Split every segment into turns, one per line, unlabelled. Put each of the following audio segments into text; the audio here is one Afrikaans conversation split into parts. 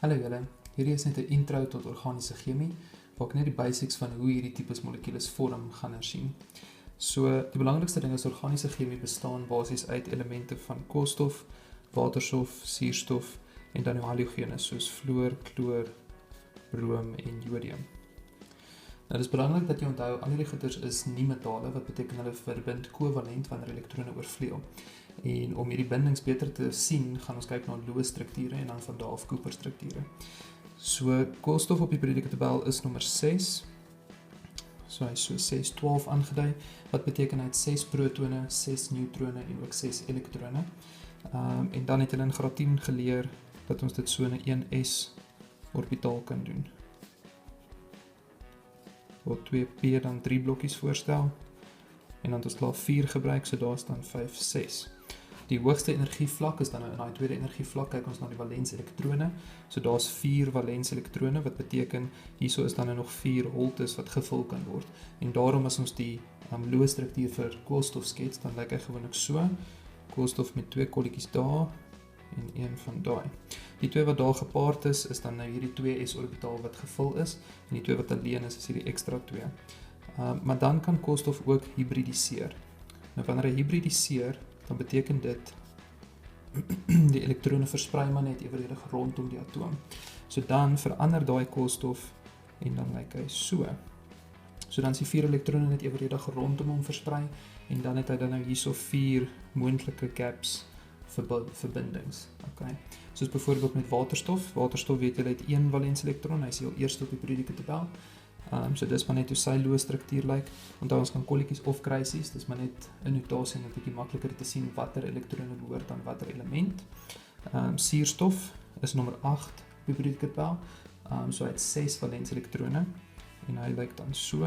Hallo julle, hierdie is net 'n intro tot organiese chemie, waar ek net die basics van hoe hierdie tipes molekules vorm gaan hersien. So, die belangrikste ding is organiese chemie bestaan basies uit elemente van koolstof, waterstof, suurstof en dan halogene soos fluor, chloor, brom en jodium. Nou, dit is belangrik dat jy onthou, al hierdie goeders is nie metale, wat beteken hulle verbind kovalent wanneer elektrone oorvleuel. En om hierdie bindings beter te sien, gaan ons kyk na loe strukture en dan van daar af Cooper strukture. So, koolstof op die periodieke tabel is nommer 6. So, hy is so 612 aangedui, wat beteken hy het 6 protone, 6 neutrone en ook 6 elektrone. En dan het hulle in graad 10 geleer dat ons dit so in 'n 1s orbitaal kan doen. Waar 2p dan 3 blokkies voorstel, en dan het ons klaar 4 gebruik, so daar is dan 5, 6. Die hoogste energievlak is dan in die tweede energievlak, kyk ons na die valens elektrone. So daar is 4 valens elektrone, wat beteken, hierso is dan nog 4 holtes wat gevul kan word. En daarom as ons die loe struktuur vir koolstof skets, dan lyk hy gewoonlik so. Koolstof met 2 kolletjies daar, en 1 van daai. Die 2 wat daar gepaard is dan nou hierdie 2s orbitaal wat gevul is, en die 2 wat alleen is hierdie extra 2. Maar dan kan koolstof ook hybridiseer. Nou wanneer hy hybridiseer, dan beteken dit die elektrone versprei maar net evenredig rondom die atoom. So dan verander daai koolstof en dan lyk hy so. So dan is die 4 elektrone net evenredig rondom hom versprei en dan het hy dan nou hierso 4 moontlike gaps verbindings. Okay. Soos byvoorbeeld met waterstof. Waterstof weet julle het 1 valens elektron, hy is heel eerste op die periodieke tabel. So dis maar net hoe sy loe struktuur lyk. Onthou ons kan kolletjies of kruisies, dis maar net 'n notasie net 'n bietjie makliker te sien watter elektrone behoort aan watter element. Suurstof is nommer 8 op die periodieke tabel. So hy het 6 valens elektrone en hy lyk dan so.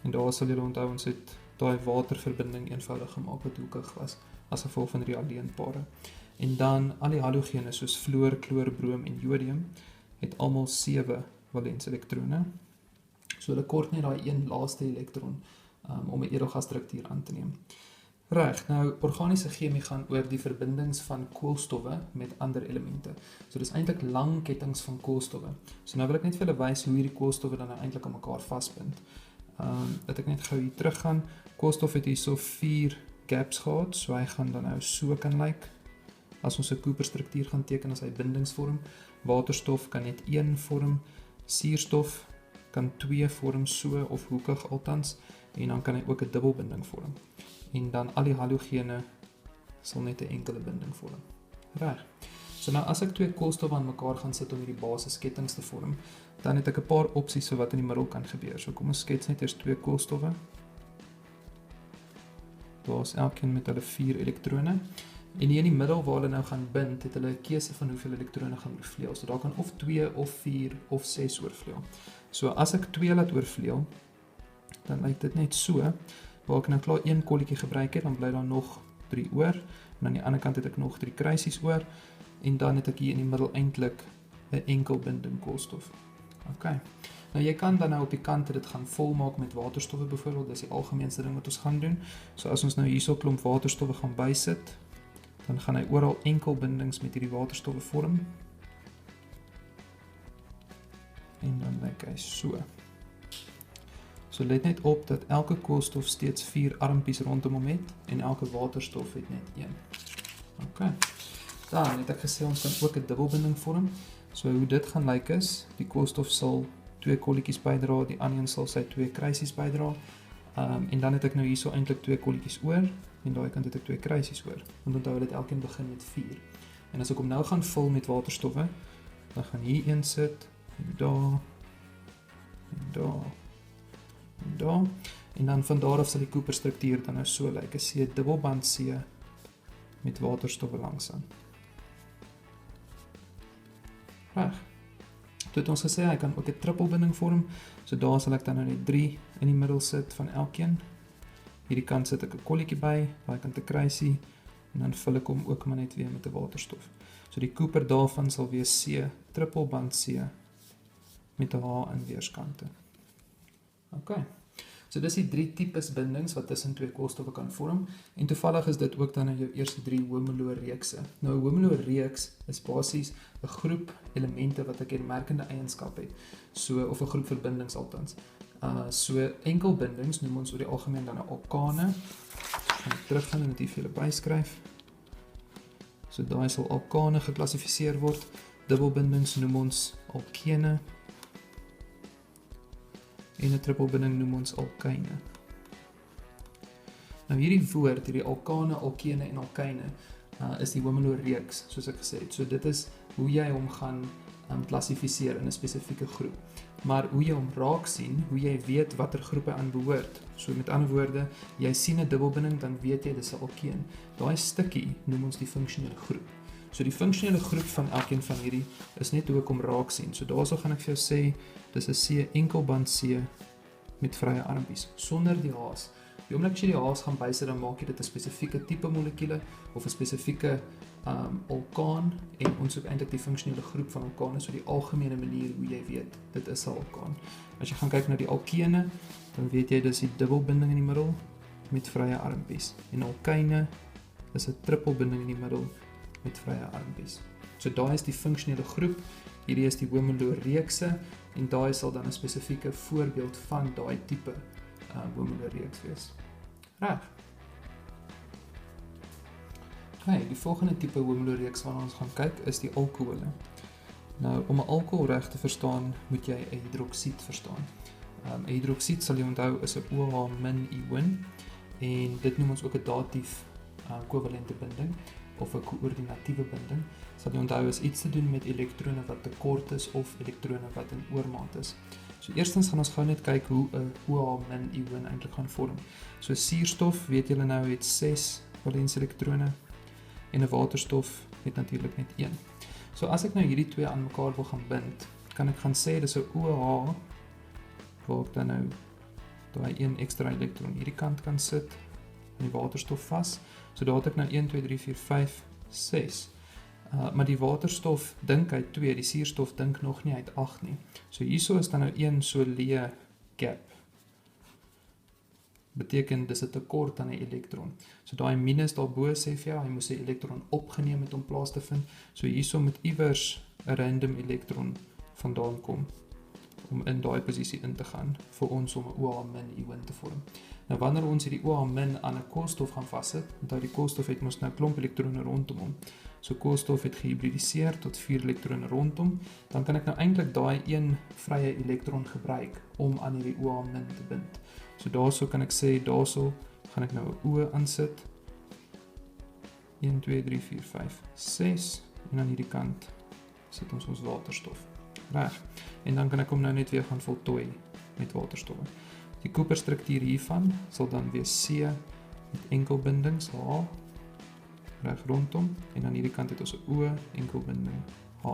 En daar sal julle onthou ons het daai waterverbinding eenvoudig gemaak wat hoekig was as gevolg van die aleenpare. En dan al die halogene soos fluor, chloor, brom en jodium het almal 7 valens elektrone. So hulle kort net daai een laaste elektron om 'n edelgasstruktuur aan te neem. Reg, nou organiese chemie gaan oor die verbindings van koolstowwe met ander elemente. So dis eintlik lang kettinge van koolstowwe. So nou wil ek net vir julle wys hoe hierdie koolstowwe dan nou eintlik aan mekaar vasbind. Dat ek net gou hier terug gaan. Koolstof het hierso 4 gaps gehad, so hy gaan dan nou so kan lyk. As ons 'n Cooper struktuur gaan teken as hy bindings vorm. Waterstof kan net 1 vorm, suurstof kan 2 vorm so of hoekig altans en dan kan hy ook 'n dubbelbinding vorm. En dan al die halogene sal net 'n enkele binding vorm. Reg. So nou as ek 2 koolstowwe aan mekaar gaan sit om hierdie basiskettings te vorm, dan het ek 'n paar opsies vir wat in die middel kan gebeur. So kom ons skets net eers 2 koolstowwe. Daar is elkeen met hulle 4 elektrone. En hier in die middel waar hulle nou gaan bind, het hulle 'n keuse van hoeveel elektrone gaan oorvleuel. So daar kan of 2 of 4 of 6 oorvleuel. So as ek 2 laat oorvleuel, dan lyk dit net so, waar ek nou klaar 1 kolletjie gebruik het, dan bly daar nog 3 oor, en aan die ander kant het ek nog 3 kruisies oor, en dan het ek hier in die middel eintlik 'n enkel binding koolstof. Okay. Nou jy kan dan nou op die kante dit gaan volmaak met waterstowwe byvoorbeeld, dis die algemeenste ding wat ons gaan doen. So as ons nou hierso klomp waterstowwe gaan bysit, dan gaan hy oral enkel bindings met hierdie waterstowwe vorm. En dan lyk hy so. So let net op dat elke koolstof steeds 4 armpies rondom hom het en elke waterstof het net 1. Okay. Dan het ek gesê ons kan ook 'n dubbelbinding vorm. So hoe dit gaan lyk is, die koolstof sal 2 kolletjies bydra, die ander een sal sy 2 kruisies bydra. En dan het ek nou hierso eintlik 2 kolletjies oor en daai kant het ek 2 kruisies oor. Want onthou dit elkeen begin met 4. En as ek hom nou gaan vul met waterstowwe, dan gaan hier een sit en daar en daar en daar. En dan van daar af sal die Cooper struktuur dan nou so lyk. Ek sien 'n dubbelband C met waterstowwe langsaan. Reg. Toe het ons gesê hy kan ook 'n trippelbinding vorm. So daar sal ek dan nou net 3 in die middel sit van elkeen. Hierdie kant sit ek 'n kolletjie by, daai kant 'n kruisie en dan vul ek hom ook maar net weer met 'n waterstof. So die Cooper daarvan sal wees C, trippelband C met 'n H aan weerskante. Okay. So dis die 3 tipes bindings wat tussen 2 koolstowwe kan vorm en toevallig is dit ook dan nou jou eerste 3 homoloogreekse. Nou 'n homoloogreeks is basies 'n groep elemente wat 'n kenmerkende eienskap het. So of 'n groep verbindings althans. So enkelbindings noem ons oor die algemeen dan 'n alkane. Gaan ek teruggaan en dit hier vir julle byskryf. So daai sal alkane geklassifiseer word. Dubbelbindings noem ons alkene. En 'n trippelbinding noem ons alkyne. Nou hierdie woord, hierdie alkane, alkene en alkyne, is die homoloogreeks, soos ek gesê het. So dit is hoe jy hom gaan klassifiseer in 'n spesifieke groep. Maar hoe jy hom raak sien, hoe jy weet watter groep hy aan behoort. So met ander woorde, jy sien 'n dubbelbinding, dan weet jy dis 'n alkeen. Daai stukkie noem ons die funksionele groep. So die funksionele groep van elkeen van hierdie is net hoe ek hom raak sien. So daarso gaan ek vir jou sê, dis 'n C, enkelband C met vrye armpies, sonder die H's. Die oomblik as jy die H's gaan bysit, dan maak jy dit 'n spesifieke tipe molekule of 'n spesifieke alkaan en ons soek eintlik die funksionele groep van alkane, so die algemene manier hoe jy weet, dit is 'n alkaan. As jy gaan kyk na die alkene, dan weet jy dis die dubbelbinding in die middel met vrye armpies. En alkyne is 'n trippelbinding in die middel met vrye armpies. So daai is die funksionele groep, hierdie is die homoloogreekse en daai sal dan 'n spesifieke voorbeeld van daai tipe homoloogreeks wees. Reg. Okay, die volgende tipe homoloogreeks waarna ons gaan kyk is die alkohole. Nou om 'n alkohol reg te verstaan, moet jy 'n hidroksied verstaan. 'n Hidroksied sal jy onthou is 'n OH- ion en dit noem ons ook 'n datief kovalente binding of 'n koördinatiewe binding. Sal jy onthou is iets te doen met elektrone wat tekort is of elektrone wat in oormaat is. So eerstens gaan ons gou net kyk hoe 'n OH- ion eintlik gaan vorm. So suurstof, weet julle nou, het 6 valensie elektrone en 'n waterstof het natuurlik net 1. So as ek nou hierdie twee aan mekaar wil gaan bind, kan ek gaan sê dis 'n OH waar ek dan nou daai een ekstra elektron hierdie kant kan sit en die waterstof vas. So daar het ek nou 1 2 3 4 5 6. Maar die waterstof dink hy 2, die suurstof dink nog nie hy het 8 nie. So hierso is dan nou een so leë gap. Beteken dis 'n tekort aan 'n elektron. So daai minus daarbo sê vir jou, hy moes 'n elektron opgeneem het om plaas te vind. So hierso moet iewers 'n random elektron vandaan kom om in daai posisie in te gaan vir ons om 'n OH- ion te vorm. Nou wanneer ons hierdie OH- aan 'n koolstof gaan vassit, onthou die koolstof het mos nou 'n klomp elektrone rondom hom. So koolstof het gehibridiseer tot 4 elektrone rondom, dan kan ek nou eintlik daai een vrye elektron gebruik om aan hierdie OH- te bind. So daarso kan ek sê, daarso gaan ek nou 'n O aansit. 1 2 3 4 5 6 en aan hierdie kant sit ons waterstof. Reg. En dan kan ek hom nou net weer gaan voltooi met waterstowwe. Die koperstruktuur hiervan sal dan wees C met enkelbindings H reg rondom en aan hierdie kant het ons 'n O enkelbinding H.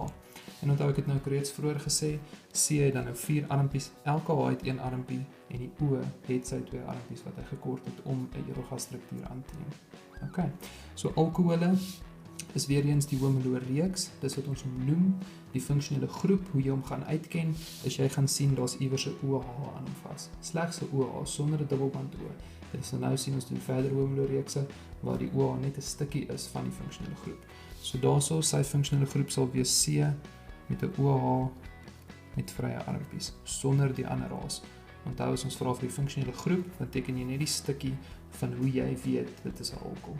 En onthou ek het nou reeds vroeër gesê, C het dan nou 4 armpies, elke H het 1 armpie en die O het sy 2 armpies wat hy gekort het om 'n Avogadro-struktuur aan te neem. Okay. So alkohole is weer eens die homoloogreeks, dis wat ons noem die funksionele groep. Hoe jy hom gaan uitken, is jy gaan sien daar's iewers 'n OH aan hom vas. Slegs 'n OH sonder 'n dubbelband O. Dit is nou sien ons doen verder homoloogreekse waar die OH net 'n stukkie is van die funksionele groep. So daarso sy funksionele groep sal wees C met 'n OH met vrye armpies sonder die ander H's. Onthou as ons vra vir die funksionele groep, dan teken jy net die stukkie van hoe jy weet dit is 'n alkohol.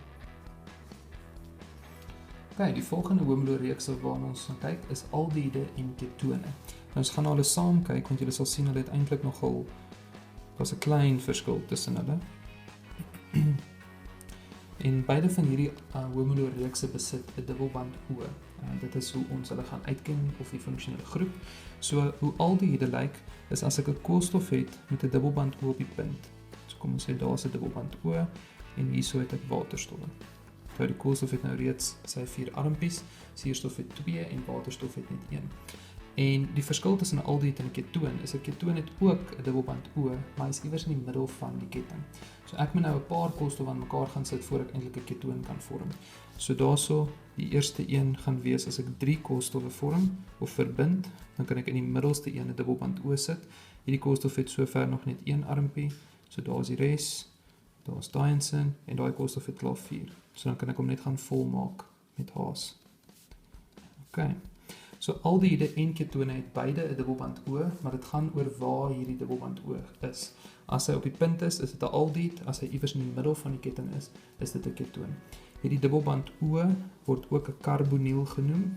Okay, die volgende homoloogreekse waarna ons gaan kyk is aldehiede en ketone. Nou ons gaan hulle saam kyk want julle sal sien hulle het eintlik nogal daar's 'n klein verskil tussen hulle. En beide van hierdie homoloogreekse besit 'n dubbelband O. Dit is hoe ons hulle gaan uitken of die funksionele groep. So hoe aldehiede lyk is as ek 'n koolstof het met 'n dubbelband O op die punt. So kom ons sê daar's 'n dubbelband O en hierso het ek waterstowwe. Die koolstof het nou reeds sy 4 armpies, suurstof het 2 en waterstof het net 1. En die verskil tussen 'n aldehied en 'n ketoon is 'n ketoon het ook 'n dubbelband O, maar hy is iewers in die middel van die ketting. So ek moet nou 'n paar koolstowwe aan mekaar gaan sit voor ek eintlik 'n ketoon kan vorm. So daarso, die eerste een gaan wees as ek 3 koolstowwe vorm of verbind, dan kan ek in die middelste een 'n dubbelband O sit. Hierdie koolstof het sover nog net 1 armpie, So daar is die res, daar is daai insin en daai koolstof het klaar 4. So dan kan ek hom net gaan volmaak met haas. OK. So aldehiede en ketone het beide 'n dubbelband O, maar dit gaan oor waar hierdie dubbelband O is. As hy op die punt is dit 'n aldehied, as hy iewers in die middel van die ketting is dit 'n ketoon. Hierdie dubbelband O word ook 'n karboniel genoem.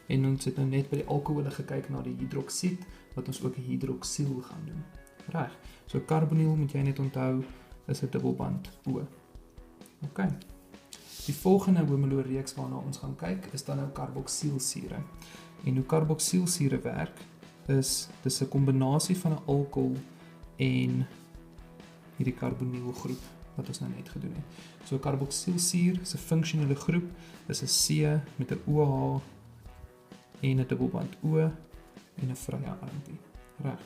En ons het nou net by die alkohole gekyk na die hidroksied, wat ons ook 'n hidroksiel gaan noem. Reg. So karboniel moet jy net onthou is 'n dubbelband O. OK. Die volgende homoloreeks waarna ons gaan kyk is dan nou karboksielsure. En hoe karboksielsure werk is dis 'n kombinasie van 'n alkohol en hierdie karbonielgroep wat ons nou net gedoen het. So karboksielsuur se funksionele groep is 'n C met 'n OH en 'n dubbelband O en 'n vrye armpie. Reg.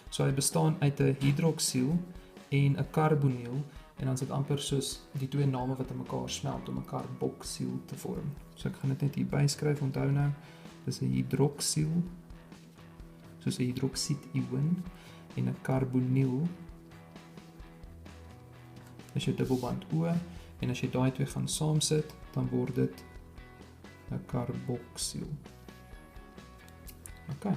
So hy bestaan uit 'n hidroksiel en 'n karboniel en dan is dit amper soos die twee name wat in mekaar smelt om 'n karboksiel te vorm. So ek gaan dit net hier byskryf, onthou nou, dis 'n hidroksiel, soos 'n hidroksied-ion en 'n karboniel is jou dubbelband O en as jy daai twee gaan saamsit, dan word dit 'n karboksiel. OK.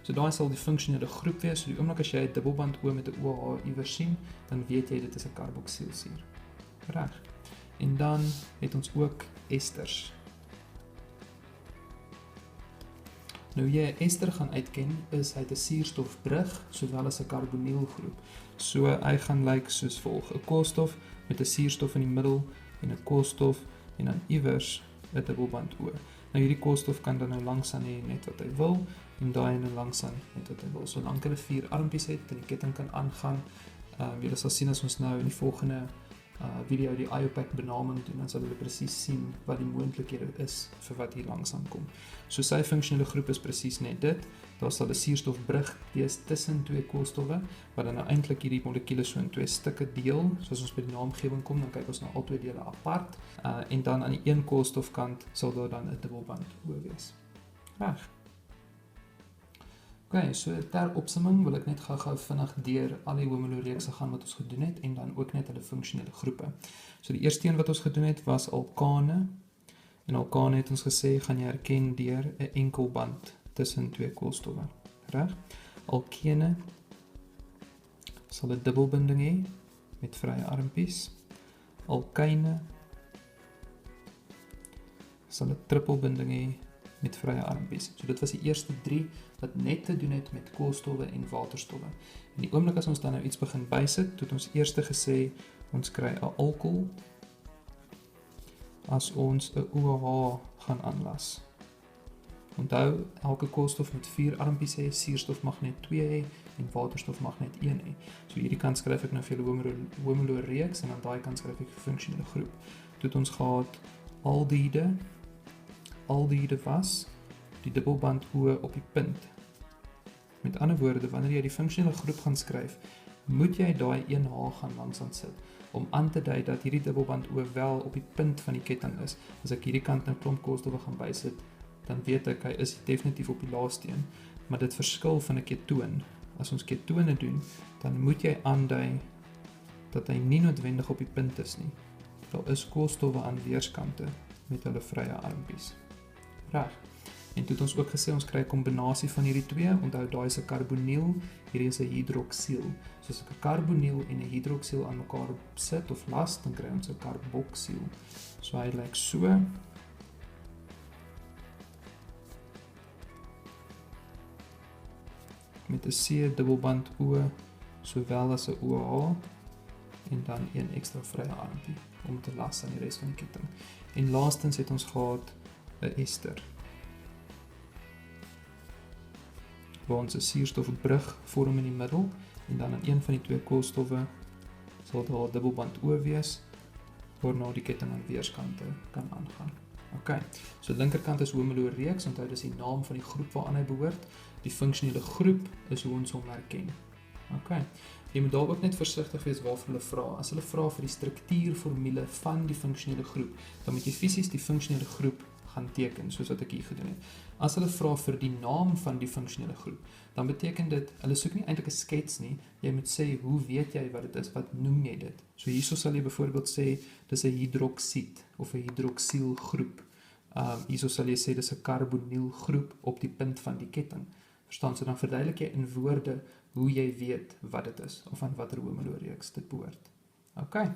So daai sal die funksionele groep wees. So die oomblik as jy 'n dubbelband O met 'n OH iewers sien, dan weet jy dit is 'n karboksielsuur. Reg. En dan het ons ook esters. Nou jy 'n ester gaan uitken, is hy 'n suurstofbrug sowel as 'n karbonielgroep. So hy gaan lyk soos volg: 'n koolstof met 'n suurstof in die middel en 'n koolstof en dan iewers 'n dubbelband O. Nou hierdie koolstof kan dan nou langs aan hê net wat hy wil en daai en langs aan net wat hy wil. Solank hulle 4 armpies het en die ketting kan aangaan. Julle sal sien as ons nou in die volgende video die IUPAC benaming doen, dan sal julle presies sien wat die moontlikhede is vir wat hier langs aankom. So sy funksionele groep is presies net dit. Daar sal 'n suurstofbrug wees tussen twee koolstowwe wat dan nou eintlik hierdie molekuule so in twee stukke deel. Soos ons by die naamgewing kom, dan kyk ons na al twee dele apart en dan aan die een koolstofkant sal daar dan 'n dubbelband O wees. Reg. OK, so ter opsomming wil ek net gou-gou vinnig deur al die homoloreekse gaan wat ons gedoen het en dan ook net hulle funksionele groepe. So die eerste een wat ons gedoen het was alkane. En alkane het ons gesê gaan jy herken deur 'n enkel band tussen twee koolstowwe. Reg? Alkene sal 'n dubbelbinding hê met vrye armpies. Alkyne sal 'n trippelbinding hê met vrye armpies. So dit was die eerste 3 wat net te doen het met koolstowwe en waterstowwe. En die oomblik as ons dan nou iets begin bysit, het ons eers gesê ons kry 'n alkohol as ons 'n OH gaan aanlas. Onthou, elke koolstof moet 4 armpies hê, suurstof mag net 2 hê en waterstof mag net 1 hê. So hierdie kant skryf ek nou vir julle homoloreeks en aan daai kant skryf ek die funksionele groep. Toe het ons gehad aldehiede. Aldehiede was die dubbelband O op die punt. Met ander woorde, wanneer jy die funksionele groep gaan skryf, moet jy daai 1H gaan langs aan sit om aan te dui dat hierdie dubbelband O wel op die punt van die ketting is. As ek hierdie kant 'n klomp koolstowwe gaan bysit, dan weet ek hy is definitief op die laaste een, maar dit verskil van 'n ketoon. As ons ketone doen, dan moet jy aandui dat hy nie noodwendig op die punt is nie. Daar is koolstowwe aan weerskante met hulle vrye armpies. Reg. En toe het ons ook gesê ons kry 'n kombinasie van hierdie twee. Onthou daai is 'n karboniel, hierdie is 'n hidroksiel. So as ek 'n karboniel en 'n hidroksiel aan mekaar sit of las, dan kry ons 'n karboksiel. So hy lyk so. Met 'n C dubbelband O sowel as 'n OH en dan een ekstra vrye armpie om te las aan die res van die ketting. En laastens het ons gehad 'n ester. Waar ons 'n suurstofbrug vorm in die middel en dan aan een van die twee koolstowwe sal daar 'n dubbelband O wees waarna die ketting aan weerskante kan aangaan. OK. So linkerkant is homoloreeks, onthou dis die naam van die groep waaraan hy behoort. Die funksionele groep is hoe ons hom herken. OK. Jy moet daar ook net versigtig wees waarvoor hulle vra. As hulle vra vir die struktuurformule van die funksionele groep, dan moet jy fisies die funksionele groep gaan teken, soos wat ek hier gedoen het. As hulle vra vir die naam van die funksionele groep, dan beteken dit, hulle soek nie eintlik 'n skets nie, jy moet sê, hoe weet jy wat dit is, wat noem jy dit? So hierso sal jy byvoorbeeld sê, dis 'n hidroksied, of 'n hidroksielgroep. Hierso sal jy sê, dis 'n karbonielgroep op die punt van die ketting. Verstaan, so dan verduidelik jy in woorde, hoe jy weet wat dit is, of aan watter homoloreeks dit behoort. Okay.